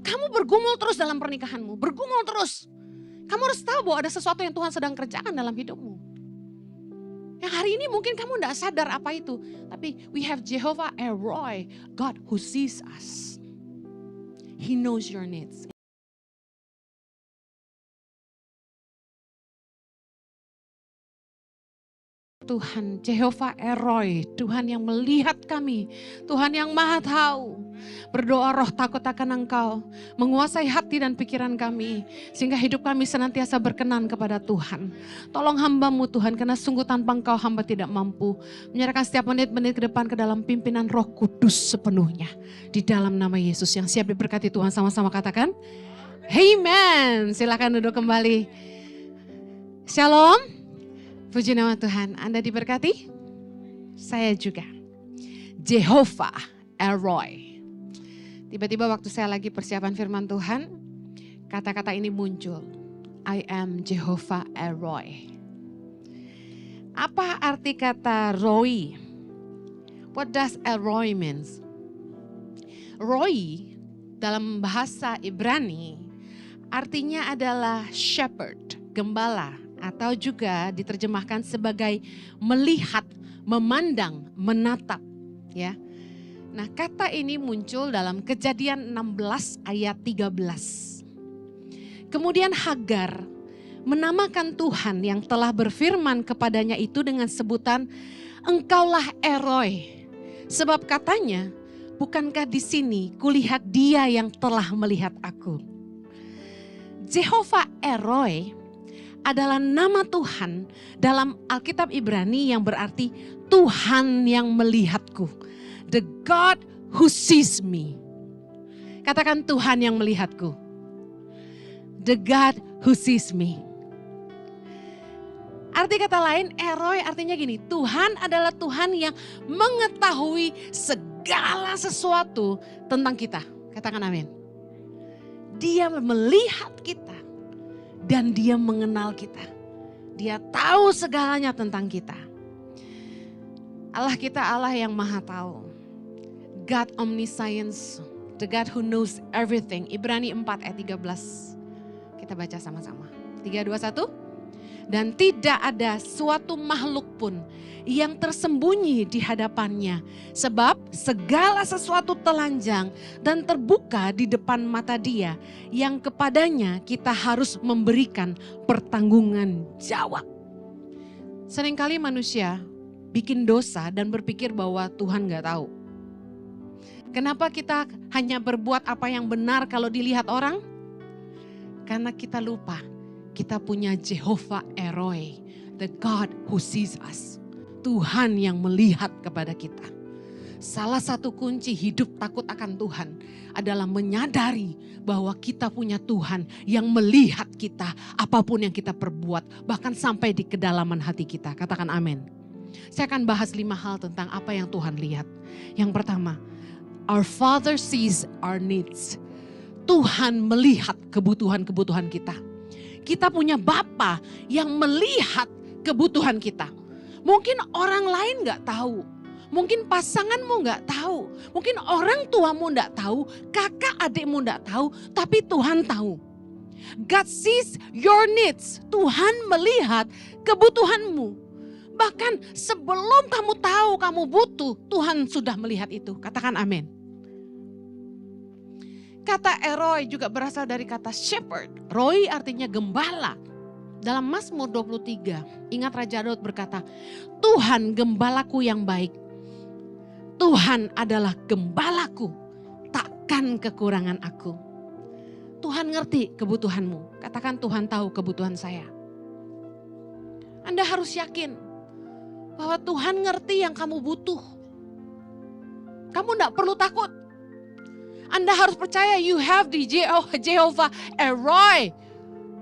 kamu bergumul terus dalam pernikahanmu, bergumul terus. Kamu harus tahu bahwa ada sesuatu yang Tuhan sedang kerjakan dalam hidupmu. Yang hari ini mungkin kamu tidak sadar apa itu. Tapi we have Jehovah Elroy, God who sees us. He knows your needs. Tuhan, Jehovah Elroy, Tuhan yang melihat kami, Tuhan yang maha tahu. Berdoa roh takut akan Engkau, menguasai hati dan pikiran kami, sehingga hidup kami senantiasa berkenan kepada Tuhan. Tolong hamba-Mu Tuhan, karena sungguh tanpa Engkau hamba tidak mampu. Menyerahkan setiap menit-menit ke depan ke dalam pimpinan Roh Kudus sepenuhnya. Di dalam nama Yesus yang siap diberkati Tuhan, sama-sama katakan, Amen. Silakan duduk kembali. Shalom. Puji nama Tuhan, Anda diberkati? Saya juga. Jehovah Elroy. Tiba-tiba waktu saya lagi persiapan firman Tuhan, kata-kata ini muncul. I am Jehovah Elroy. Apa arti kata Roy? What does Elroy means? Roy dalam bahasa Ibrani artinya adalah shepherd, gembala. Atau juga diterjemahkan sebagai melihat, memandang, menatap. Ya. Nah, kata ini muncul dalam Kejadian 16 ayat 13. Kemudian Hagar menamakan Tuhan yang telah berfirman kepadanya itu dengan sebutan Engkaulah Elroy. Sebab katanya, bukankah di sini kulihat Dia yang telah melihat aku. Jehovah Elroy adalah nama Tuhan dalam Alkitab Ibrani yang berarti Tuhan yang melihatku. The God who sees me. Katakan Tuhan yang melihatku. The God who sees me. Arti kata lain, Elroy artinya gini, Tuhan adalah Tuhan yang mengetahui segala sesuatu tentang kita. Katakan amin. Dia melihat kita. Dan Dia mengenal kita. Dia tahu segalanya tentang kita. Allah kita Allah yang maha tahu. God omniscience. The God who knows everything. Ibrani 4 ayat 13. Kita baca sama-sama. 3, 2, 1. Dan tidak ada suatu makhluk pun yang tersembunyi di hadapannya. Sebab segala sesuatu telanjang dan terbuka di depan mata Dia. Yang kepadanya kita harus memberikan pertanggungan jawab. Seringkali manusia bikin dosa dan berpikir bahwa Tuhan gak tahu. Kenapa kita hanya berbuat apa yang benar kalau dilihat orang? Karena kita lupa. Kita punya Jehovah Elroy, the God who sees us. Tuhan yang melihat kepada kita. Salah satu kunci hidup takut akan Tuhan adalah menyadari bahwa kita punya Tuhan yang melihat kita apapun yang kita perbuat. Bahkan sampai di kedalaman hati kita. Katakan amin. Saya akan bahas 5 hal tentang apa yang Tuhan lihat. Yang pertama, our Father sees our needs. Tuhan melihat kebutuhan-kebutuhan kita. Kita punya Bapa yang melihat kebutuhan kita. Mungkin orang lain gak tahu. Mungkin pasanganmu gak tahu. Mungkin orang tuamu gak tahu. Kakak adikmu gak tahu. Tapi Tuhan tahu. God sees your needs. Tuhan melihat kebutuhanmu. Bahkan sebelum kamu tahu kamu butuh, Tuhan sudah melihat itu. Katakan amin. Kata Elroy juga berasal dari kata shepherd. Roy artinya gembala. Dalam Mazmur 23, ingat Raja Daud berkata, Tuhan gembalaku yang baik. Tuhan adalah gembalaku, takkan kekurangan aku. Tuhan ngerti kebutuhanmu. Katakan Tuhan tahu kebutuhan saya. Anda harus yakin bahwa Tuhan ngerti yang kamu butuh. Kamu tidak perlu takut. Anda harus percaya you have the Jehovah Elroy,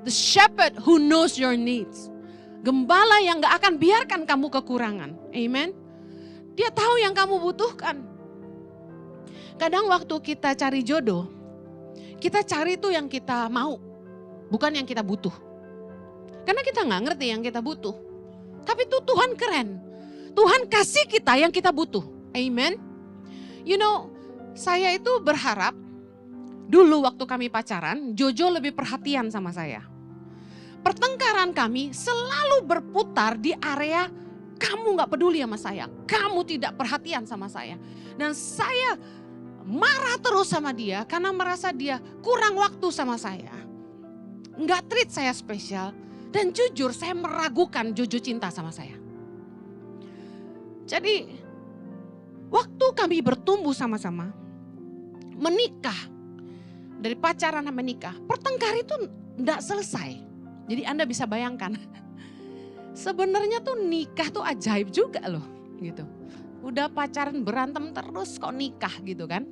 the shepherd who knows your needs. Gembala yang gak akan biarkan kamu kekurangan. Amen. Dia tahu yang kamu butuhkan. Kadang waktu kita cari jodoh, kita cari tuh yang kita mau, bukan yang kita butuh. Karena kita gak ngerti yang kita butuh. Tapi tuh Tuhan keren. Tuhan kasih kita yang kita butuh. Amen. You know, saya itu berharap Dulu waktu kami pacaran, Jojo lebih perhatian sama saya. Pertengkaran kami selalu berputar di area kamu gak peduli sama saya, kamu tidak perhatian sama saya. Dan saya marah terus sama dia karena merasa dia kurang waktu sama saya. Gak treat saya spesial. Dan jujur saya meragukan Jojo cinta sama saya. Jadi waktu kami bertumbuh sama-sama, menikah, dari pacaran sampai nikah, pertengkar itu enggak selesai. Jadi Anda bisa bayangkan, sebenarnya tuh nikah tuh ajaib juga loh gitu. Udah pacaran berantem terus kok nikah gitu kan.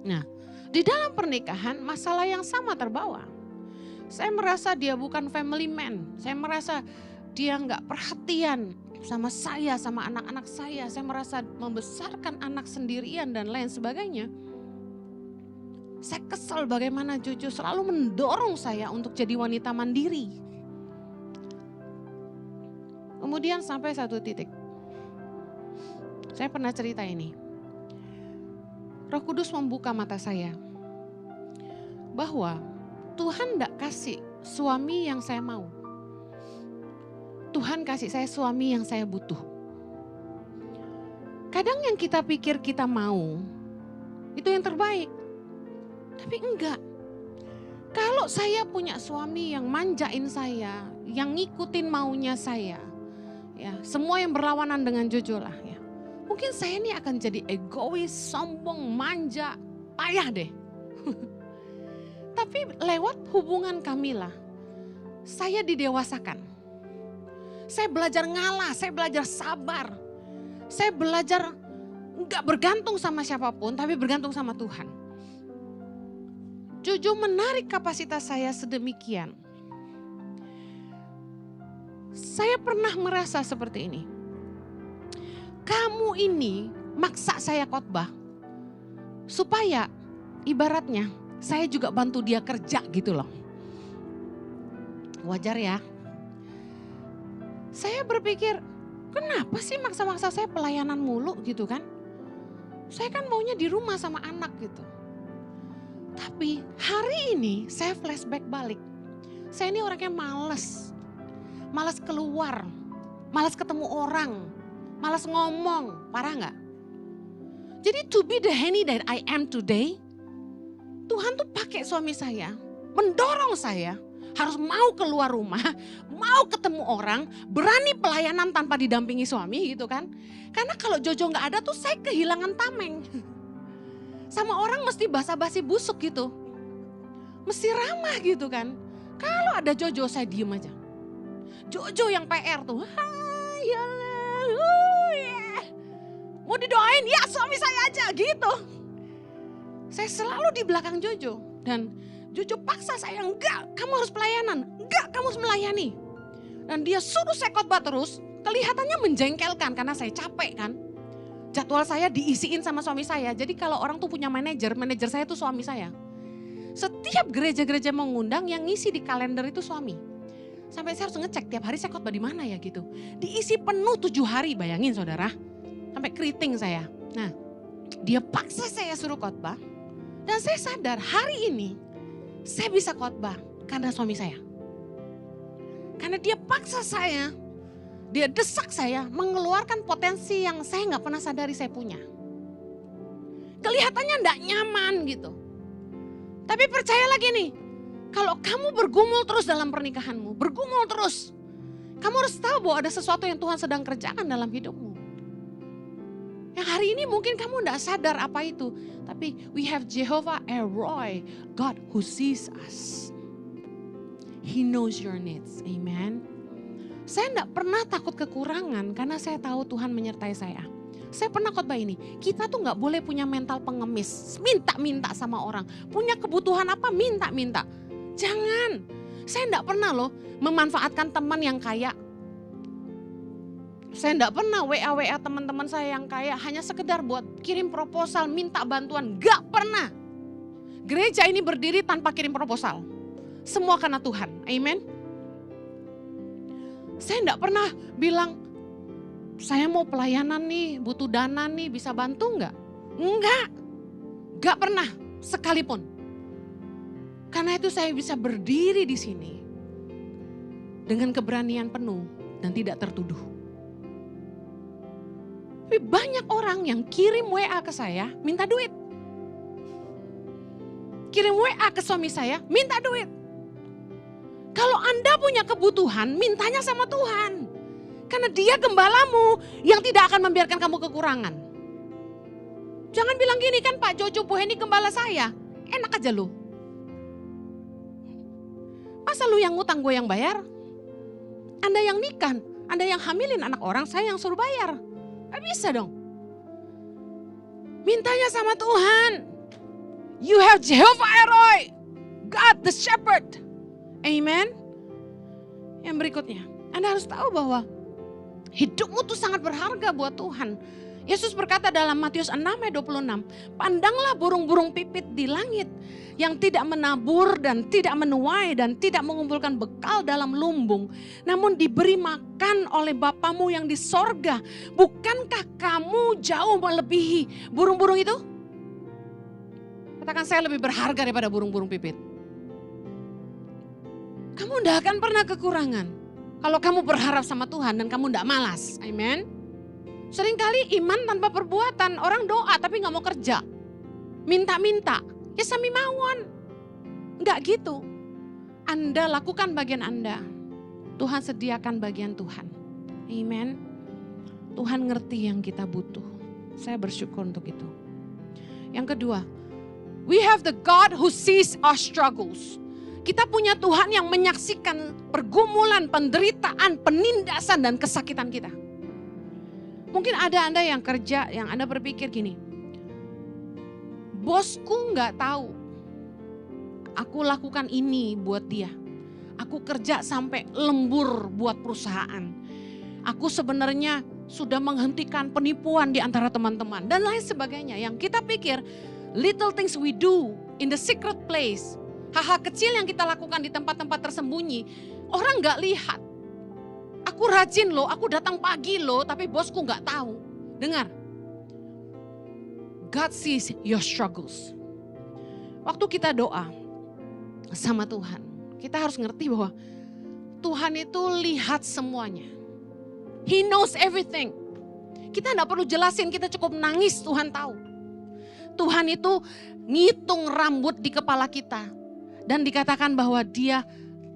Nah, di dalam pernikahan masalah yang sama terbawa. Saya merasa dia bukan family man, saya merasa dia enggak perhatian sama saya, sama anak-anak saya. Saya merasa membesarkan anak sendirian dan lain sebagainya. Saya kesal bagaimana Jojo selalu mendorong saya untuk jadi wanita mandiri. Kemudian sampai satu titik. Saya pernah cerita ini. Roh Kudus membuka mata saya. Bahwa Tuhan tidak kasih suami yang saya mau. Tuhan kasih saya suami yang saya butuh. Kadang yang kita pikir kita mau, itu yang terbaik. Tapi enggak. Kalau saya punya suami yang manjain saya, yang ngikutin maunya saya, ya semua yang berlawanan dengan Jojo lah ya. Mungkin saya ini akan jadi egois, sombong, manja, payah deh. Tapi lewat hubungan kami lah, saya didewasakan. Saya belajar ngalah, saya belajar sabar. Saya belajar enggak bergantung sama siapapun, tapi bergantung sama Tuhan. Jojo menarik kapasitas saya sedemikian. Saya pernah merasa seperti ini. Kamu ini maksa saya khotbah. Supaya ibaratnya saya juga bantu dia kerja gitu loh. Wajar ya. Saya berpikir, kenapa sih maksa-maksa saya pelayanan mulu gitu kan? Saya kan maunya di rumah sama anak gitu. Tapi hari ini saya flashback balik. Saya ini orangnya malas. Malas keluar. Malas ketemu orang. Malas ngomong. Parah gak? Jadi to be the Henny that I am today. Tuhan tuh pakai suami saya. Mendorong saya. Harus mau keluar rumah. Mau ketemu orang. Berani pelayanan tanpa didampingi suami gitu kan. Karena kalau Jojo gak ada tuh saya kehilangan tameng. Sama orang mesti basa-basi busuk gitu. Mesti ramah gitu kan. Kalau ada Jojo saya diem aja. Jojo yang PR tuh. Mau didoain? Ya suami saya aja gitu. Saya selalu di belakang Jojo. Dan Jojo paksa saya, enggak kamu harus pelayanan. Enggak kamu harus melayani. Dan dia suruh saya khotbah terus. Kelihatannya menjengkelkan karena saya capek kan. Jadwal saya diisiin sama suami saya. Jadi kalau orang tuh punya manajer saya tuh suami saya. Setiap gereja-gereja mengundang yang ngisi di kalender itu suami. Sampai saya harus ngecek tiap hari saya khotbah di mana ya gitu. Diisi penuh 7 hari, bayangin saudara. Sampai keriting saya. Nah, dia paksa saya suruh khotbah. Dan saya sadar hari ini saya bisa khotbah karena suami saya. Karena dia paksa saya. Dia desak saya mengeluarkan potensi yang saya gak pernah sadari saya punya. Kelihatannya gak nyaman gitu. Tapi percaya lagi nih, kalau kamu bergumul terus dalam pernikahanmu, bergumul terus. Kamu harus tahu bahwa ada sesuatu yang Tuhan sedang kerjakan dalam hidupmu. Yang hari ini mungkin kamu gak sadar apa itu. Tapi we have Jehovah Elroy, God who sees us. He knows your needs, amen. Saya enggak pernah takut kekurangan karena saya tahu Tuhan menyertai saya. Saya pernah khotbah ini, kita tuh enggak boleh punya mental pengemis, minta-minta sama orang. Punya kebutuhan apa, minta-minta. Jangan, saya enggak pernah loh memanfaatkan teman yang kaya. Saya enggak pernah WA teman-teman saya yang kaya hanya sekedar buat kirim proposal, minta bantuan. Enggak pernah. Gereja ini berdiri tanpa kirim proposal. Semua karena Tuhan, amen. Saya enggak pernah bilang, saya mau pelayanan nih, butuh dana nih, bisa bantu enggak? Enggak pernah. sekalipun. Karena itu saya bisa berdiri di sini dengan keberanian penuh dan tidak tertuduh. Tapi banyak orang yang kirim WA ke saya minta duit. Kirim WA ke suami saya minta duit. Kalau Anda punya kebutuhan, mintanya sama Tuhan. Karena Dia gembalamu yang tidak akan membiarkan kamu kekurangan. Jangan bilang gini, kan Pak Jojo Buheni gembala saya. Enak aja lu. Masa lu yang ngutang, gue yang bayar? Anda yang nikah, Anda yang hamilin anak orang, saya yang suruh bayar. Gak bisa dong. Mintanya sama Tuhan. You have Jehovah Eroi, God the Shepherd. Amen. Yang berikutnya, Anda harus tahu bahwa hidupmu tuh sangat berharga buat Tuhan. Yesus berkata dalam Matius 6 ayat 26, pandanglah burung-burung pipit di langit yang tidak menabur dan tidak menuai dan tidak mengumpulkan bekal dalam lumbung, namun diberi makan oleh Bapamu yang di sorga. Bukankah kamu jauh melebihi burung-burung itu? Katakan, saya lebih berharga daripada burung-burung pipit. Kamu tidak akan pernah kekurangan kalau kamu berharap sama Tuhan dan kamu tidak malas. Amen. Seringkali iman tanpa perbuatan, orang doa tapi gak mau kerja. Minta-minta, ya sami mawon. Enggak gitu. Anda lakukan bagian Anda. Tuhan sediakan bagian Tuhan. Amen. Tuhan ngerti yang kita butuh. Saya bersyukur untuk itu. Yang kedua, we have the God who sees our struggles. Kita punya Tuhan yang menyaksikan pergumulan, penderitaan, penindasan dan kesakitan kita. Mungkin ada Anda yang kerja, yang Anda berpikir gini, bosku gak tahu aku lakukan ini buat dia. Aku kerja sampai lembur buat perusahaan. Aku sebenarnya sudah menghentikan penipuan di antara teman-teman dan lain sebagainya. Yang kita pikir little things we do in the secret place. Hal-hal kecil yang kita lakukan di tempat-tempat tersembunyi, orang gak lihat. Aku rajin loh, aku datang pagi loh, tapi bosku gak tahu. Dengar, God sees your struggles. Waktu kita doa sama Tuhan, kita harus ngerti bahwa Tuhan itu lihat semuanya. He knows everything. Kita gak perlu jelasin, kita cukup nangis, Tuhan tahu. Tuhan itu ngitung rambut di kepala kita. Dan dikatakan bahwa Dia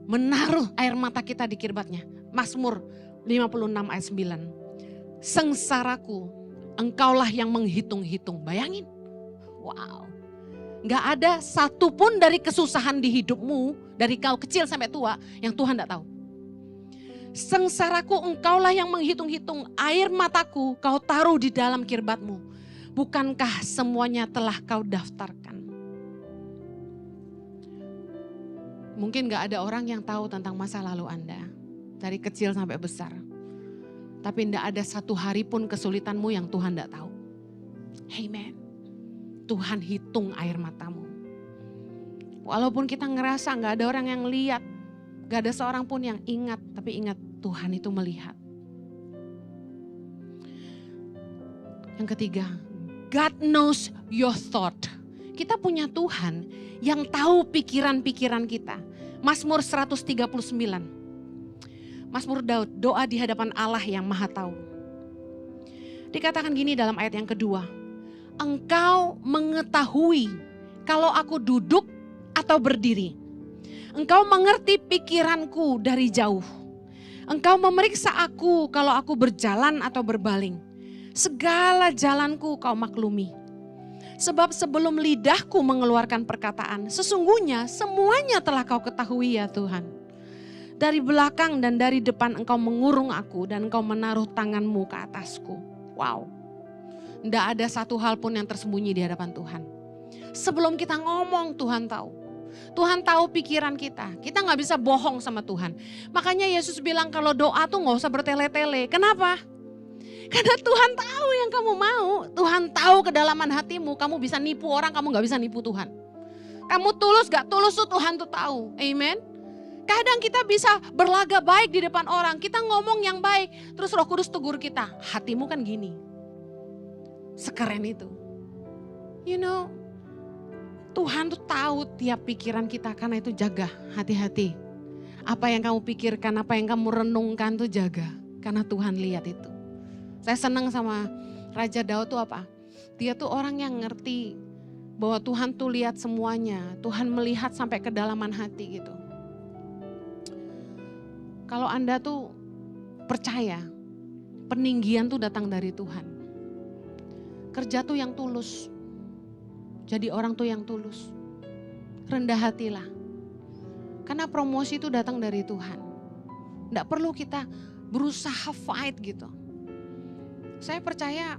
menaruh air mata kita di kirbatnya. Mazmur 56 ayat 9. Sengsaraku, engkaulah yang menghitung-hitung. Bayangin. Wow. Gak ada satupun dari kesusahan di hidupmu, dari kau kecil sampai tua, yang Tuhan gak tahu. Sengsaraku, engkaulah yang menghitung-hitung. Air mataku kau taruh di dalam kirbatmu. Bukankah semuanya telah kau daftarkan? Mungkin gak ada orang yang tahu tentang masa lalu Anda. Dari kecil sampai besar. Tapi tidak ada satu hari pun kesulitanmu yang Tuhan tidak tahu. Amen. Tuhan hitung air matamu. Walaupun kita ngerasa gak ada orang yang lihat. Gak ada seorang pun yang ingat. Tapi ingat, Tuhan itu melihat. Yang ketiga, God knows your thought. Kita punya Tuhan yang tahu pikiran-pikiran kita. Mazmur 139. Mazmur Daud, doa di hadapan Allah yang Maha Tahu. Dikatakan gini dalam ayat yang kedua. Engkau mengetahui kalau aku duduk atau berdiri. Engkau mengerti pikiranku dari jauh. Engkau memeriksa aku kalau aku berjalan atau berbaling. Segala jalanku kau maklumi. Sebab sebelum lidahku mengeluarkan perkataan, sesungguhnya semuanya telah kau ketahui ya Tuhan. Dari belakang dan dari depan engkau mengurung aku dan engkau menaruh tanganmu ke atasku. Wow. Tidak ada satu hal pun yang tersembunyi di hadapan Tuhan. Sebelum kita ngomong, Tuhan tahu. Tuhan tahu pikiran kita. Kita gak bisa bohong sama Tuhan. Makanya Yesus bilang kalau doa tuh gak usah bertele-tele. Kenapa? Karena Tuhan tahu yang kamu mau. Tuhan tahu kedalaman hatimu. Kamu bisa nipu orang, kamu gak bisa nipu Tuhan. Kamu tulus gak tulus tuh Tuhan tuh tahu. Amen. Kadang kita bisa berlaga baik di depan orang. Kita ngomong yang baik. Terus Roh Kudus tegur kita. Hatimu kan gini. Sekeren itu. You know, Tuhan tuh tahu tiap pikiran kita, karena itu jaga, hati-hati. Apa yang kamu pikirkan, apa yang kamu renungkan tuh jaga. Karena Tuhan lihat itu. Saya senang sama Raja Daud tuh apa? Dia tuh orang yang ngerti bahwa Tuhan tuh lihat semuanya. Tuhan melihat sampai kedalaman hati gitu. Kalau Anda tuh percaya, peninggian tuh datang dari Tuhan. Kerja tuh yang tulus. Jadi orang tuh yang tulus. Rendah hatilah. Karena promosi itu datang dari Tuhan. Nggak perlu kita berusaha fight gitu. Saya percaya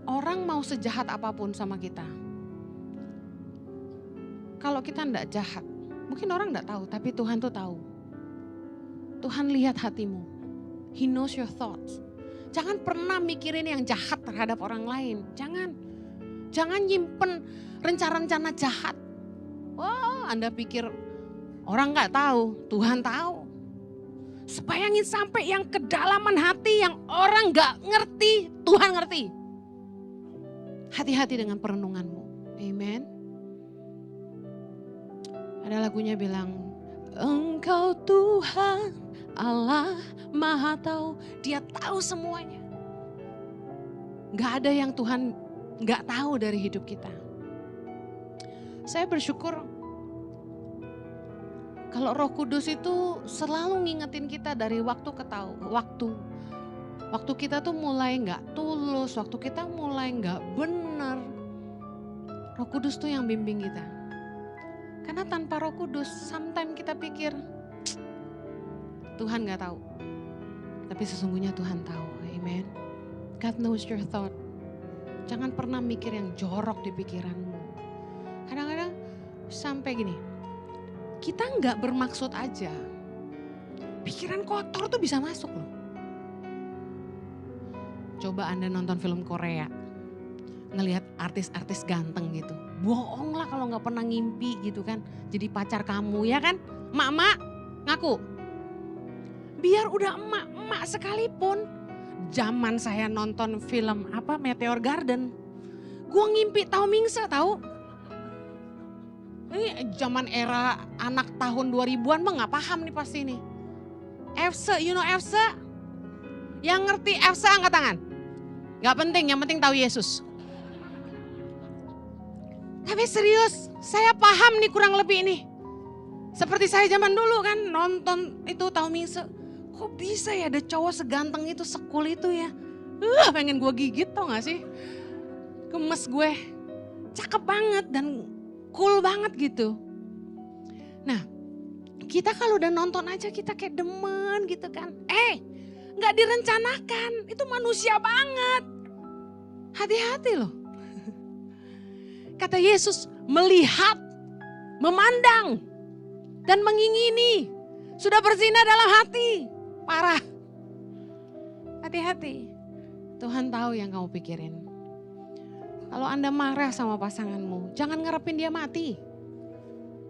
orang mau sejahat apapun sama kita. Kalau kita nggak jahat, mungkin orang nggak tahu, tapi Tuhan tuh tahu. Tuhan lihat hatimu. He knows your thoughts. Jangan pernah mikirin yang jahat terhadap orang lain. Jangan nyimpen rencana-rencana jahat. Oh, Anda pikir orang nggak tahu, Tuhan tahu. Bayangin sampai yang kedalaman hati yang orang nggak ngerti, Tuhan ngerti. Hati-hati dengan perenunganmu. Amen. Ada lagunya bilang, Engkau Tuhan Allah Maha Tahu. Dia tahu semuanya. Gak ada yang Tuhan gak tahu dari hidup kita. Saya bersyukur kalau Roh Kudus itu selalu ngingetin kita dari waktu ke waktu. Waktu kita tuh mulai gak tulus, waktu kita mulai gak benar. Roh Kudus tuh yang bimbing kita. Karena tanpa Roh Kudus, sometimes kita pikir Tuhan gak tahu. Tapi sesungguhnya Tuhan tahu. Amen. God knows your thought. Jangan pernah mikir yang jorok di pikiranmu. Kadang-kadang sampai gini, kita gak bermaksud aja. Pikiran kotor tuh bisa masuk loh. Coba Anda nonton film Korea, ngelihat artis-artis ganteng gitu. Bohong lah kalau gak pernah ngimpi gitu kan. Jadi pacar kamu ya kan. Mak-mak ngaku. Biar udah emak-emak sekalipun. Zaman saya nonton film Meteor Garden. Gua ngimpi Tao Mingse tahu. Ini zaman era anak tahun 2000-an mah gak paham nih pasti nih. Efse, you know Efse? Yang ngerti Efse angkat tangan. Gak penting, yang penting tahu Yesus. Tapi serius, saya paham nih kurang lebih ini. Seperti saya zaman dulu kan nonton itu Tao Mingse. Kok bisa ya ada cowok seganteng itu, sekul itu ya. Pengen gue gigit tau gak sih. Gemes gue. Cakep banget dan cool banget gitu. Nah kita kalau udah nonton aja kita kayak demen gitu kan. Gak direncanakan, itu manusia banget. Hati-hati loh. Kata Yesus, melihat, memandang, dan mengingini. Sudah berzina dalam hati. Parah. Hati-hati. Tuhan tahu yang kamu pikirin. Kalau Anda marah sama pasanganmu, jangan ngarepin dia mati.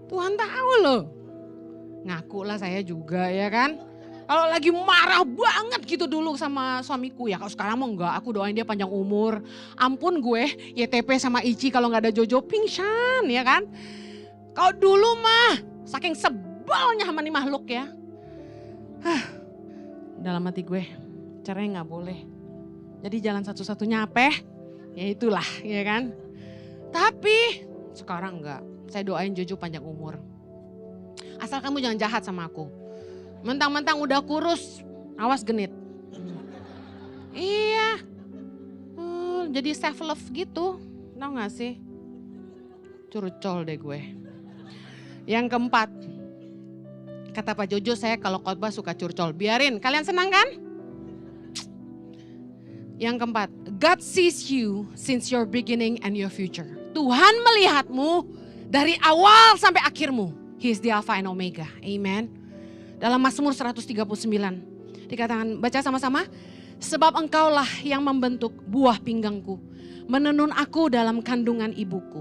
Tuhan tahu loh. Ngaku lah saya juga ya kan. Kalau lagi marah banget gitu dulu sama suamiku ya, kalau sekarang mau enggak, aku doain dia panjang umur. Ampun gue, YTP sama Ici kalau nggak ada Jojo pingsan ya kan. Kalau dulu mah saking sebalnya sama nih makhluk ya. Dalam hati gue, caranya nggak boleh. Jadi jalan satu-satunya apa? Ya itulah ya kan. Tapi sekarang enggak, saya doain Jojo panjang umur. Asal kamu jangan jahat sama aku. Mentang-mentang udah kurus, awas genit. Iya, jadi self love gitu, tau gak sih? Curcol deh gue. Yang keempat, kata Pak Jojo, saya kalau khotbah suka curcol. Biarin, kalian senang kan? Yang keempat, God sees you since your beginning and your future. Tuhan melihatmu dari awal sampai akhirmu. He is the Alpha and Omega. Amen. Dalam Mazmur 139 dikatakan, baca sama-sama. Sebab engkaulah yang membentuk buah pinggangku, menenun aku dalam kandungan ibuku.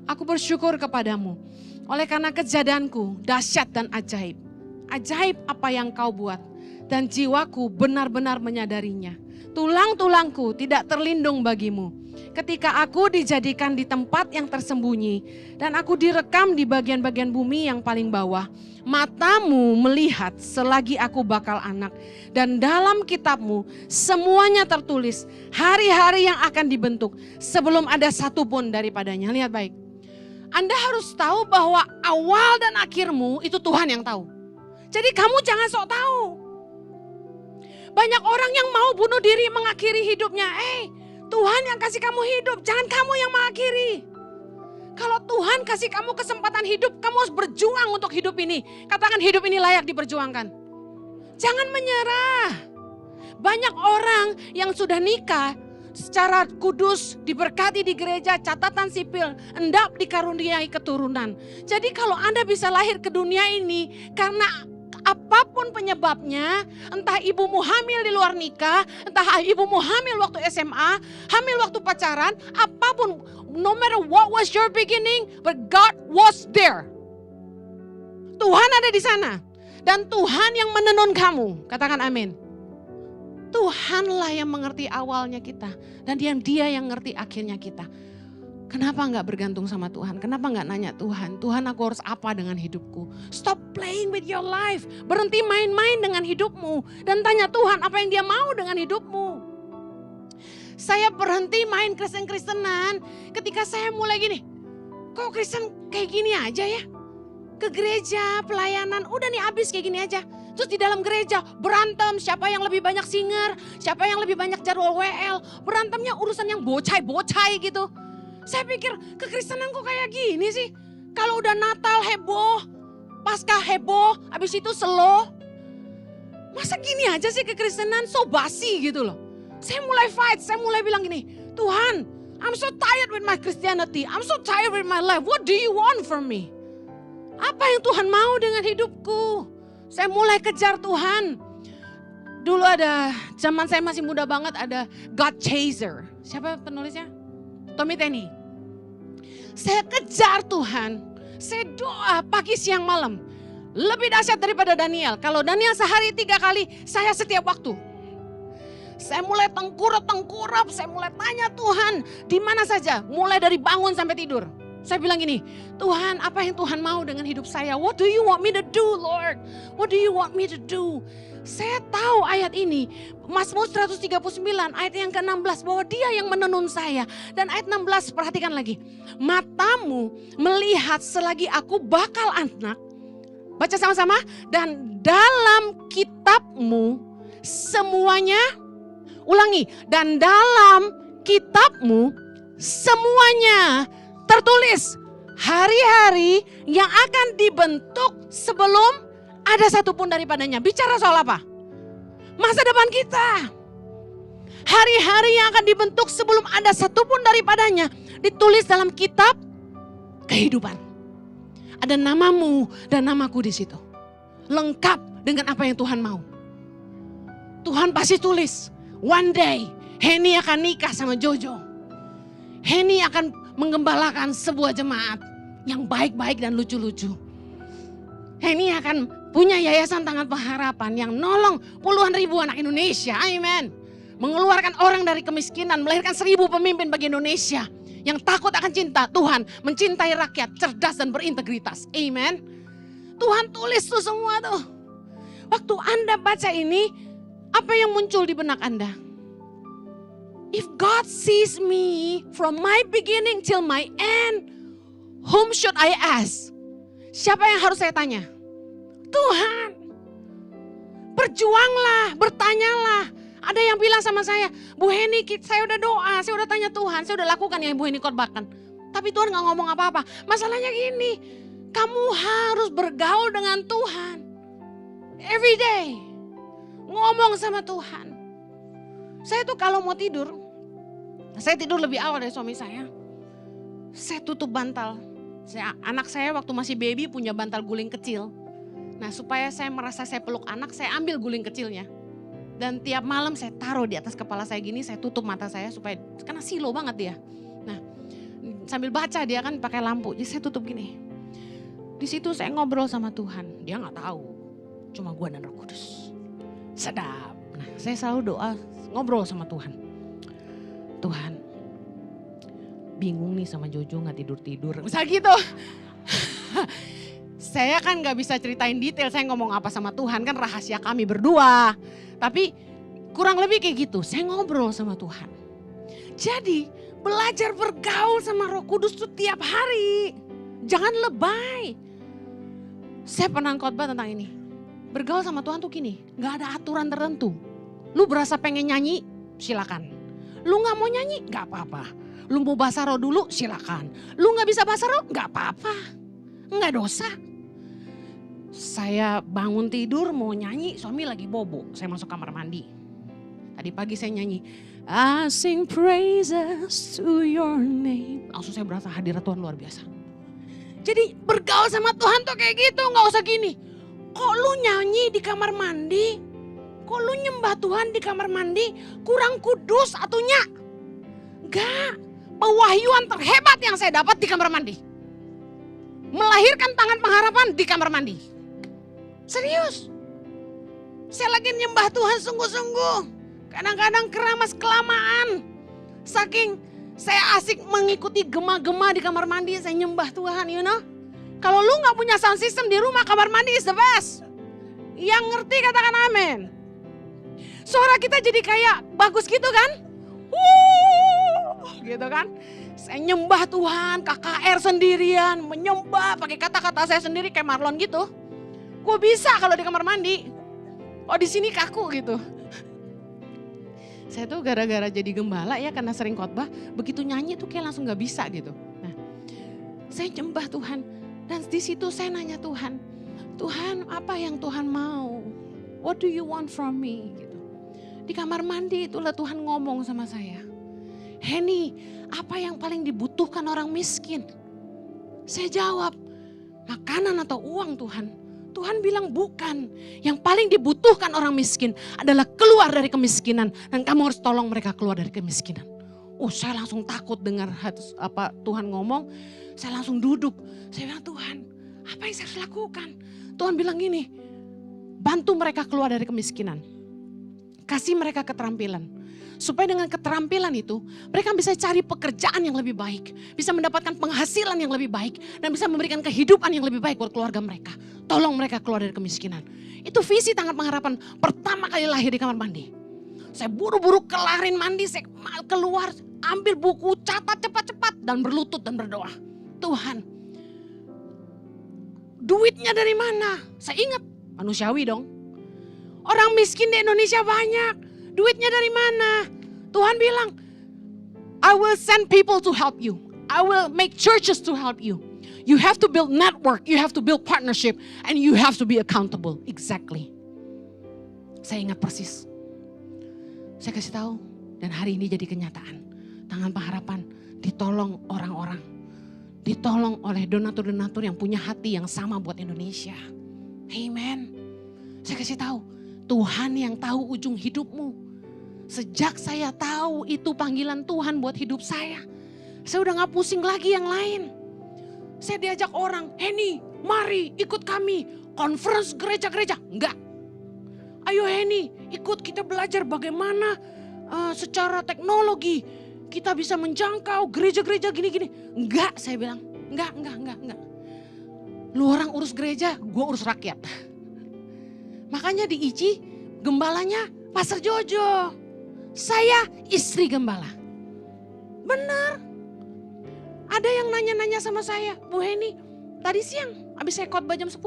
Aku bersyukur kepadamu oleh karena kejadianku dahsyat dan ajaib. Ajaib apa yang kau buat dan jiwaku benar-benar menyadarinya. Tulang-tulangku tidak terlindung bagimu. Ketika aku dijadikan di tempat yang tersembunyi dan aku direkam di bagian-bagian bumi yang paling bawah, matamu melihat selagi aku bakal anak, dan dalam kitabmu semuanya tertulis hari-hari yang akan dibentuk sebelum ada satu pun daripadanya. Lihat baik. Anda harus tahu bahwa awal dan akhirmu itu Tuhan yang tahu. Jadi kamu jangan sok tahu. Banyak orang yang mau bunuh diri mengakhiri hidupnya. Tuhan yang kasih kamu hidup, jangan kamu yang mengakhiri. Kalau Tuhan kasih kamu kesempatan hidup, kamu harus berjuang untuk hidup ini. Katakan hidup ini layak diperjuangkan. Jangan menyerah. Banyak orang yang sudah nikah secara kudus, diberkati di gereja, catatan sipil, hendak dikaruniai keturunan. Jadi kalau Anda bisa lahir ke dunia ini karena apapun penyebabnya, entah ibumu hamil di luar nikah, entah ibumu hamil waktu SMA, hamil waktu pacaran, apapun, no matter what was your beginning, but God was there. Tuhan ada di sana. Dan Tuhan yang menenun kamu. Katakan amin. Tuhanlah yang mengerti awalnya kita. Dan dia yang ngerti akhirnya kita. Kenapa enggak bergantung sama Tuhan? Kenapa enggak nanya Tuhan, Tuhan aku harus apa dengan hidupku? Stop playing with your life. Berhenti main-main dengan hidupmu. Dan tanya Tuhan apa yang dia mau dengan hidupmu. Saya berhenti main Kristen-Kristenan ketika saya mulai gini. Kok Kristen kayak gini aja ya? Ke gereja, pelayanan, udah nih habis kayak gini aja. Terus di dalam gereja berantem, siapa yang lebih banyak singer, siapa yang lebih banyak jadwal WL. Berantemnya urusan yang bocai-bocai gitu. Saya pikir kekristenan kok kayak gini sih. Kalau udah Natal heboh, Paskah heboh, habis itu slow. Masa gini aja sih kekristenan, so basi gitu loh. Saya mulai fight, saya mulai bilang gini, Tuhan, I'm so tired with my Christianity. I'm so tired with my life. What do you want from me? Apa yang Tuhan mau dengan hidupku? Saya mulai kejar Tuhan. Dulu ada, zaman saya masih muda banget, ada God Chaser. Siapa penulisnya? Tommy Tenney. Saya kejar Tuhan. Saya doa pagi, siang, malam. Lebih dahsyat daripada Daniel. Kalau Daniel sehari 3 kali, saya setiap waktu. Saya mulai tengkurap, saya mulai tanya Tuhan, di mana saja, mulai dari bangun sampai tidur. Saya bilang gini, Tuhan apa yang Tuhan mau dengan hidup saya? What do you want me to do, Lord? What do you want me to do? Saya tahu ayat ini, Mazmur 139 ayat yang ke-16 bahwa dia yang menenun saya. Dan ayat 16 perhatikan lagi. Matamu melihat selagi aku bakal anak. Baca sama-sama. Dan dalam kitabmu semuanya, ulangi. Dan dalam kitabmu semuanya tertulis hari-hari yang akan dibentuk sebelum ada satu pun daripadanya. Bicara soal apa? Masa depan kita. Hari-hari yang akan dibentuk sebelum ada satu pun daripadanya. Ditulis dalam kitab kehidupan. Ada namamu dan namaku di situ. Lengkap dengan apa yang Tuhan mau. Tuhan pasti tulis. One day Henny akan nikah sama Jojo. Henny akan menggembalakan sebuah jemaat yang baik-baik dan lucu-lucu. Henny akan punya yayasan Tangan Pengharapan yang nolong puluhan ribu anak Indonesia. Amin. Mengeluarkan orang dari kemiskinan, melahirkan 1000 pemimpin bagi Indonesia. Yang takut akan cinta Tuhan, mencintai rakyat, cerdas dan berintegritas. Amin. Tuhan tulis tuh semua tuh. Waktu Anda baca ini, apa yang muncul di benak Anda? If God sees me from my beginning till my end, whom should I ask? Siapa yang harus saya tanya? Tuhan. Berjuanglah, bertanyalah. Ada yang bilang sama saya, Bu Henny, saya udah doa, saya udah tanya Tuhan, saya udah lakukan yang Bu Henny khotbahkan. Tapi Tuhan gak ngomong apa-apa. Masalahnya gini, kamu harus bergaul dengan Tuhan. Every day. Ngomong sama Tuhan. Saya tuh kalau mau tidur, saya tidur lebih awal dari suami saya. Saya tutup bantal. Anak saya waktu masih baby punya bantal guling kecil. Nah supaya saya merasa saya peluk anak, saya ambil guling kecilnya. Dan tiap malam saya taruh di atas kepala saya gini, saya tutup mata saya supaya, karena silo banget dia. Nah sambil baca dia kan pakai lampu, jadi saya tutup gini. Di situ saya ngobrol sama Tuhan, dia nggak tahu, cuma gua dan Roh Kudus. Sedap. Nah, saya selalu doa, ngobrol sama Tuhan. Tuhan, bingung nih sama Jojo gak tidur-tidur. Misal gitu. Saya kan gak bisa ceritain detail saya ngomong apa sama Tuhan, kan rahasia kami berdua. Tapi kurang lebih kayak gitu, saya ngobrol sama Tuhan. Jadi belajar bergaul sama Roh Kudus tuh tiap hari. Jangan lebay. Saya pernah khotbah tentang ini. Bergaul sama Tuhan tuh gini, gak ada aturan tertentu. Lu berasa pengen nyanyi, silakan. Lu gak mau nyanyi, gak apa-apa. Lu mau bahasa roh dulu, silakan. Lu gak bisa bahasa roh, gak apa-apa. Gak dosa. Saya bangun tidur mau nyanyi, suami lagi bobo. Saya masuk kamar mandi. Tadi pagi saya nyanyi, I sing praises to your name. Langsung saya berasa hadirat Tuhan luar biasa. Jadi bergaul sama Tuhan tuh kayak gitu, gak usah gini. Kok lu nyanyi di kamar mandi? Kok lu nyembah Tuhan di kamar mandi? Kurang kudus atunya? Gak, pewahyuan terhebat yang saya dapat di kamar mandi. Melahirkan tangan pengharapan di kamar mandi. Serius. Saya lagi nyembah Tuhan sungguh-sungguh. Kadang-kadang keramas kelamaan. Saking saya asik mengikuti gema-gema di kamar mandi, saya nyembah Tuhan, you know. Kalau lu gak punya sound system di rumah, kamar mandi is the best. Yang ngerti katakan amin. Suara kita jadi kayak bagus gitu kan. Gitu kan. Saya nyembah Tuhan, KKR sendirian, menyembah pakai kata-kata saya sendiri kayak Marlon gitu. Gue bisa kalau di kamar mandi. Oh di sini kaku gitu. Saya tuh gara-gara jadi gembala ya karena sering khotbah, begitu nyanyi tuh kayak langsung gak bisa gitu. Nah, saya nyembah Tuhan dan di situ saya nanya Tuhan, Tuhan apa yang Tuhan mau? What do you want from me? Gitu. Di kamar mandi itulah Tuhan ngomong sama saya. Henny, apa yang paling dibutuhkan orang miskin? Saya jawab, makanan atau uang Tuhan? Tuhan bilang bukan. Yang paling dibutuhkan orang miskin adalah keluar dari kemiskinan. Dan kamu harus tolong mereka keluar dari kemiskinan. Oh, saya langsung takut dengar apa Tuhan ngomong. Saya langsung duduk. Saya bilang, Tuhan apa yang saya harus lakukan? Tuhan bilang gini, bantu mereka keluar dari kemiskinan. Kasih mereka keterampilan. Supaya dengan keterampilan itu mereka bisa cari pekerjaan yang lebih baik. Bisa mendapatkan penghasilan yang lebih baik. Dan bisa memberikan kehidupan yang lebih baik buat keluarga mereka. Tolong mereka keluar dari kemiskinan. Itu visi tangan pengharapan pertama kali lahir di kamar mandi. Saya buru-buru kelarin mandi, saya keluar ambil buku, catat cepat-cepat dan berlutut dan berdoa. Tuhan, duitnya dari mana? Saya ingat, manusiawi dong. Orang miskin di Indonesia banyak. Duitnya dari mana? Tuhan bilang, I will send people to help you. I will make churches to help you. You have to build network, you have to build partnership, and you have to be accountable. Exactly. Saya ingat persis. Saya kasih tahu, dan hari ini jadi kenyataan. Tangan pengharapan ditolong orang-orang. Ditolong oleh donatur-donatur yang punya hati yang sama buat Indonesia. Amen. Saya kasih tahu, Tuhan yang tahu ujung hidupmu. Sejak saya tahu itu panggilan Tuhan buat hidup saya udah gak pusing lagi yang lain. Saya diajak orang, Henny mari ikut kami conference gereja-gereja. Enggak. Ayo Henny ikut kita belajar bagaimana secara teknologi kita bisa menjangkau gereja-gereja gini-gini. Enggak, saya bilang. Enggak. Lu orang urus gereja, gue urus rakyat. Makanya di ICI gembalanya Pastor Jojo. Saya istri gembala. Benar. Ada yang nanya-nanya sama saya, Bu Henny, tadi siang habis saya khotbah jam 10.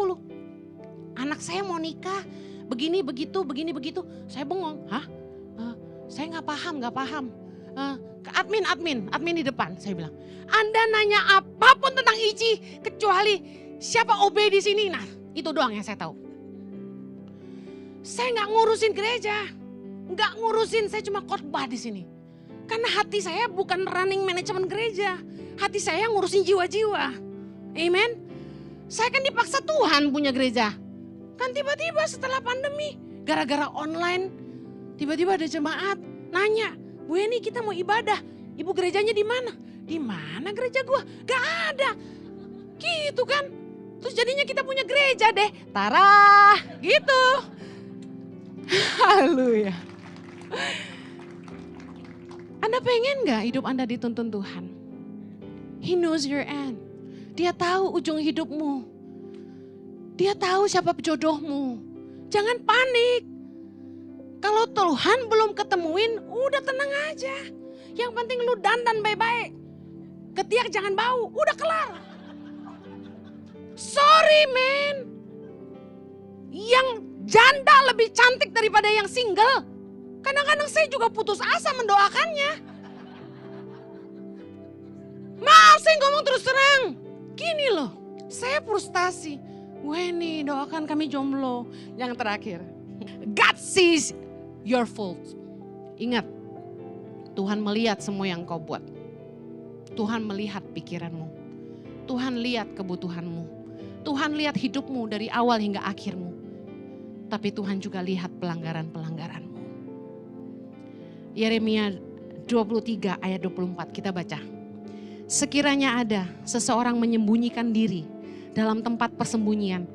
Anak saya mau nikah, begini begitu. Saya bengong, hah? Saya gak paham. Ke admin di depan, saya bilang. Anda nanya apapun tentang ICI, kecuali siapa OB di sini. Nah, itu doang yang saya tahu. Saya gak ngurusin gereja. Gak ngurusin, saya cuma khotbah di sini. Karena hati saya bukan running manajemen gereja. Hati saya ngurusin jiwa-jiwa. Amen. Saya kan dipaksa Tuhan punya gereja. Kan tiba-tiba setelah pandemi, gara-gara online, tiba-tiba ada jemaat nanya, Bu Henny kita mau ibadah, ibu gerejanya di mana? Di mana gereja gua? Gak ada. Gitu kan. Terus jadinya kita punya gereja deh. Tara, gitu. Haleluya. Anda pengen gak hidup Anda dituntun Tuhan? He knows your end. Dia tahu ujung hidupmu. Dia tahu siapa jodohmu. Jangan panik. Kalau Tuhan belum ketemuin, udah tenang aja. Yang penting lu dandan baik-baik. Ketiak jangan bau, udah kelar. Sorry man. Yang janda lebih cantik daripada yang single. Kadang-kadang saya juga putus asa mendoakannya. Maaf saya ngomong terus terang. Gini loh, saya frustasi. Weni doakan kami jomblo. Yang terakhir, God sees your fault. Ingat, Tuhan melihat semua yang kau buat. Tuhan melihat pikiranmu. Tuhan lihat kebutuhanmu. Tuhan lihat hidupmu dari awal hingga akhirmu. Tapi Tuhan juga lihat pelanggaran-pelanggaranmu. Yeremia 23 ayat 24 kita baca. Sekiranya ada seseorang menyembunyikan diri dalam tempat persembunyian,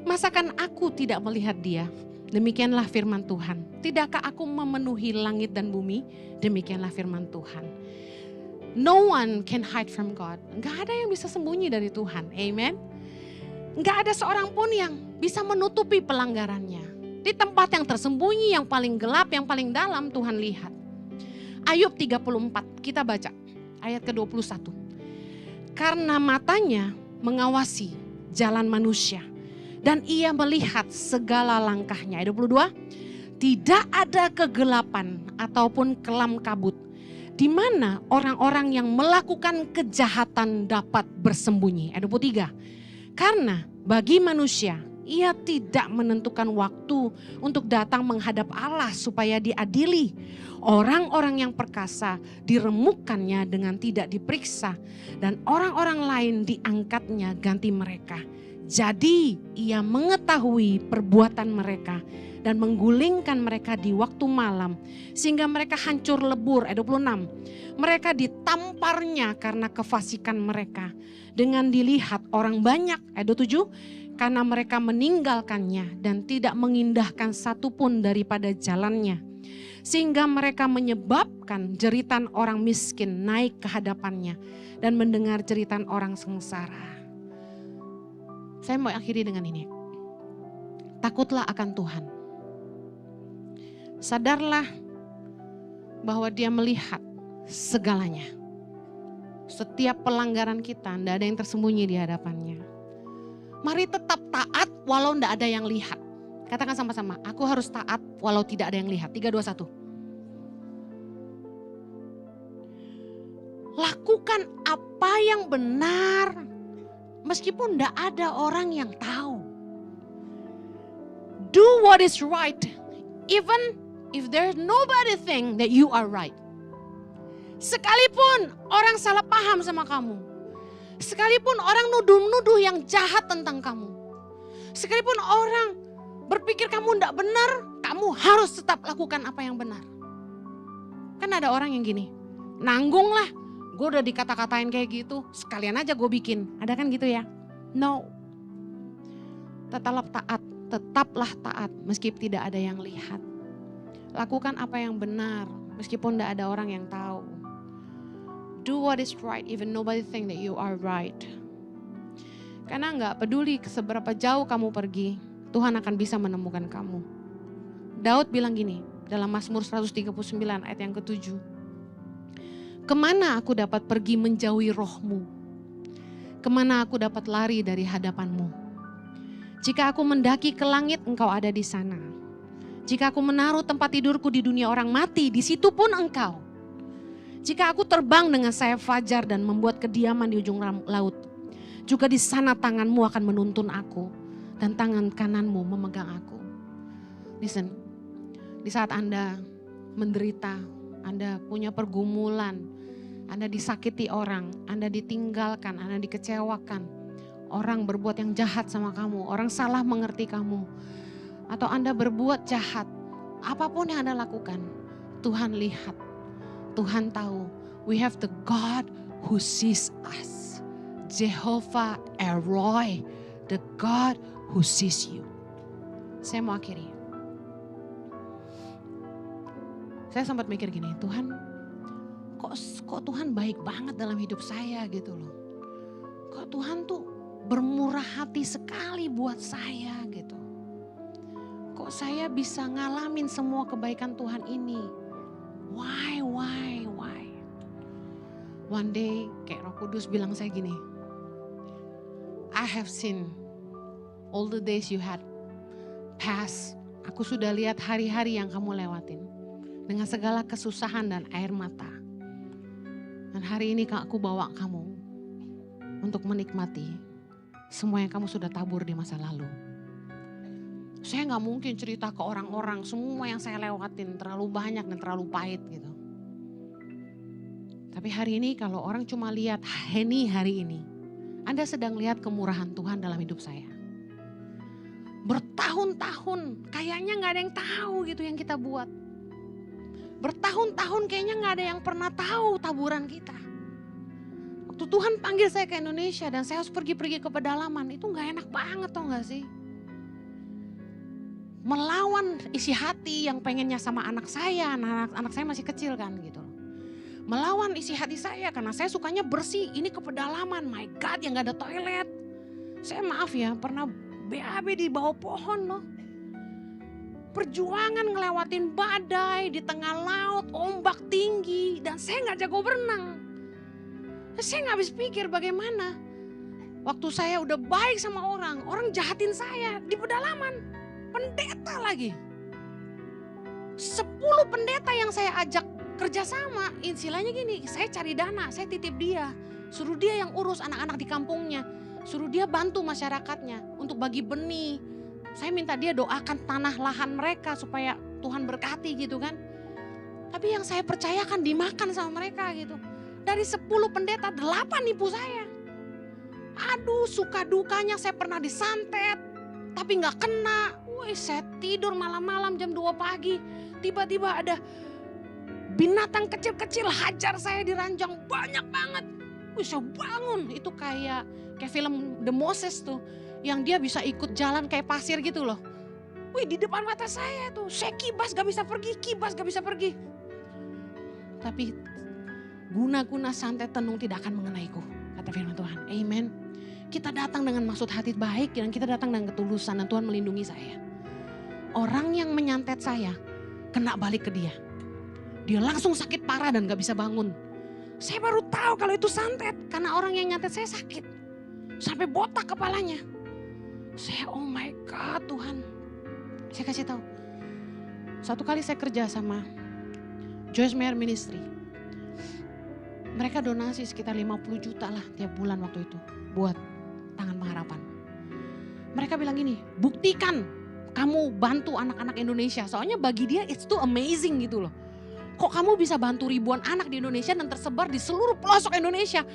masakan aku tidak melihat dia? Demikianlah firman Tuhan. Tidakkah aku memenuhi langit dan bumi? Demikianlah firman Tuhan. No one can hide from God. Gak ada yang bisa sembunyi dari Tuhan. Amen. Gak ada seorang pun yang bisa menutupi pelanggarannya. Di tempat yang tersembunyi, yang paling gelap, yang paling dalam Tuhan lihat. Ayub 34 kita baca ayat ke-21. Karena matanya mengawasi jalan manusia dan ia melihat segala langkahnya. Ayat 22. Tidak ada kegelapan ataupun kelam kabut di mana orang-orang yang melakukan kejahatan dapat bersembunyi. Ayat 23. Karena bagi manusia ia tidak menentukan waktu untuk datang menghadap Allah supaya diadili. Orang-orang yang perkasa diremukkannya dengan tidak diperiksa dan orang-orang lain diangkatnya ganti mereka. Jadi ia mengetahui perbuatan mereka dan menggulingkan mereka di waktu malam sehingga mereka hancur lebur. Ayat 26. Mereka ditamparnya karena kefasikan mereka dengan dilihat orang banyak. Ayat 27. Karena mereka meninggalkannya dan tidak mengindahkan satupun daripada jalannya. Sehingga mereka menyebabkan jeritan orang miskin naik ke hadapannya dan mendengar jeritan orang sengsara. Saya mau akhiri dengan ini. Takutlah akan Tuhan. Sadarlah bahwa Dia melihat segalanya. Setiap pelanggaran kita, tidak ada yang tersembunyi di hadapannya. Mari tetap taat walau tidak ada yang lihat. Katakan sama-sama, aku harus taat walau tidak ada yang lihat. 3, 2, 1. Lakukan apa yang benar meskipun tidak ada orang yang tahu. Do what is right even if there's nobody think that you are right. Sekalipun orang salah paham sama kamu. Sekalipun orang nuduh-nuduh yang jahat tentang kamu. Sekalipun orang berpikir kamu tidak benar, kamu harus tetap lakukan apa yang benar. Kan ada orang yang gini, nanggung lah, gue udah dikata-katain kayak gitu, sekalian aja gue bikin. Ada kan gitu ya? No. Tetaplah taat meskipun tidak ada yang lihat. Lakukan apa yang benar meskipun tidak ada orang yang tahu. Do what is right even nobody think that you are right. Karena gak peduli seberapa jauh kamu pergi, Tuhan akan bisa menemukan kamu. Daud bilang gini dalam Mazmur 139 ayat yang ke-7. Kemana aku dapat pergi menjauhi rohmu? Kemana aku dapat lari dari hadapanmu? Jika aku mendaki ke langit, engkau ada di sana. Jika aku menaruh tempat tidurku di dunia orang mati, di situ pun engkau. Jika aku terbang dengan sayap fajar dan membuat kediaman di ujung laut, juga di sana tanganmu akan menuntun aku dan tangan kananmu memegang aku. Listen, di saat Anda menderita, Anda punya pergumulan, Anda disakiti orang, Anda ditinggalkan, Anda dikecewakan, orang berbuat yang jahat sama kamu, orang salah mengerti kamu, atau Anda berbuat jahat, apapun yang Anda lakukan, Tuhan lihat, Tuhan tahu. We have the God who sees us. Jehovah Eroi, the God who sees you. Saya mau akhiri. Saya sempat mikir gini, Tuhan kok Tuhan baik banget dalam hidup saya gitu loh. Kok Tuhan tuh bermurah hati sekali buat saya gitu. Kok saya bisa ngalamin semua kebaikan Tuhan ini. Why? One day kayak Roh Kudus bilang saya gini, I have seen all the days you had passed. Aku sudah lihat hari-hari yang kamu lewatin. Dengan segala kesusahan dan air mata. Dan hari ini aku bawa kamu untuk menikmati semua yang kamu sudah tabur di masa lalu. Saya gak mungkin cerita ke orang-orang semua yang saya lewatin terlalu banyak dan terlalu pahit gitu. Tapi hari ini kalau orang cuma lihat Heni hari ini, Anda sedang lihat kemurahan Tuhan dalam hidup saya. Bertahun-tahun kayaknya gak ada yang tahu gitu yang kita buat. Bertahun-tahun kayaknya gak ada yang pernah tahu taburan kita. Waktu Tuhan panggil saya ke Indonesia dan saya harus pergi-pergi ke pedalaman, itu gak enak banget tau gak sih? Melawan isi hati yang pengennya sama anak saya, anak saya masih kecil kan gitu. Melawan isi hati saya karena saya sukanya bersih, ini ke pedalaman, my God yang gak ada toilet. Saya maaf ya pernah BAB di bawah pohon loh. Perjuangan ngelewatin badai di tengah laut, ombak tinggi, dan saya gak jago berenang. Saya gak habis pikir bagaimana. Waktu saya udah baik sama orang jahatin saya di pedalaman. Pendeta lagi. 10 pendeta yang saya ajak kerjasama, istilahnya gini, saya cari dana, saya titip dia. Suruh dia yang urus anak-anak di kampungnya. Suruh dia bantu masyarakatnya untuk bagi benih. Saya minta dia doakan tanah lahan mereka supaya Tuhan berkati gitu kan. Tapi yang saya percayakan dimakan sama mereka gitu. Dari 10 pendeta 8 nipu saya. Aduh suka dukanya saya pernah disantet tapi gak kena. Wih saya tidur malam-malam jam 2 pagi. Tiba-tiba ada binatang kecil-kecil hajar saya di ranjang banyak banget. Wih saya bangun, itu kayak film The Moses tuh. Yang dia bisa ikut jalan kayak pasir gitu loh. Wih di depan mata saya tuh, saya kibas gak bisa pergi. Tapi guna-guna santet tenung tidak akan mengenaiku, kata firman Tuhan. Amen. Kita datang dengan maksud hati baik dan kita datang dengan ketulusan dan Tuhan melindungi saya. Orang yang menyantet saya kena balik ke dia. Dia langsung sakit parah dan gak bisa bangun. Saya baru tahu kalau itu santet karena orang yang nyantet saya sakit. Sampai botak kepalanya. Saya oh my God Tuhan. Saya kasih tahu. Suatu kali saya kerja sama Joyce Meyer Ministry. Mereka donasi sekitar 50 juta lah tiap bulan waktu itu. Buat Tangan Pengharapan. Mereka bilang gini, buktikan kamu bantu anak-anak Indonesia. Soalnya bagi dia it's too amazing gitu loh. Kok kamu bisa bantu ribuan anak di Indonesia dan tersebar di seluruh pelosok Indonesia.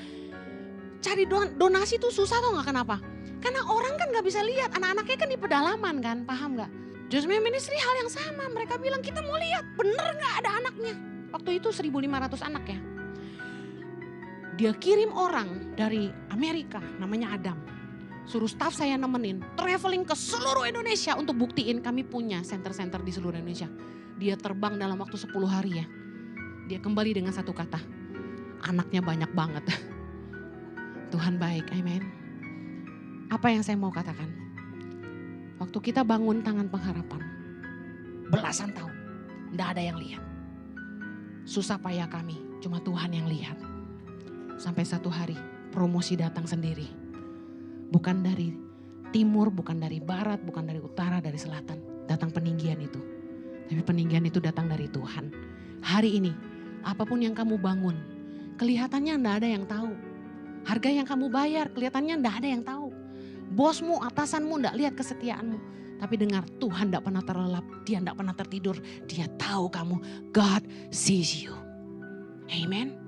Cari donasi tuh susah tau gak kenapa? Karena orang kan gak bisa lihat, anak-anaknya kan di pedalaman kan, paham gak? Joyce Meyer Ministry hal yang sama, mereka bilang kita mau lihat bener gak ada anaknya. Waktu itu 1.500 anak ya. Dia kirim orang dari Amerika namanya Adam. Suruh staff saya nemenin, traveling ke seluruh Indonesia untuk buktiin kami punya center-center di seluruh Indonesia. Dia terbang dalam waktu 10 hari ya. Dia kembali dengan satu kata, anaknya banyak banget. Tuhan baik, amen. Apa yang saya mau katakan? Waktu kita bangun Tangan Pengharapan, belasan tahun, tidak ada yang lihat. Susah payah kami, cuma Tuhan yang lihat. Sampai satu hari promosi datang sendiri. Bukan dari timur, bukan dari barat, bukan dari utara, dari selatan. Datang peninggian itu. Tapi peninggian itu datang dari Tuhan. Hari ini, apapun yang kamu bangun, kelihatannya tidak ada yang tahu. Harga yang kamu bayar, kelihatannya tidak ada yang tahu. Bosmu, atasanmu tidak lihat kesetiaanmu. Tapi dengar, Tuhan tidak pernah terlelap, dia tidak pernah tertidur. Dia tahu kamu, God sees you. Amen.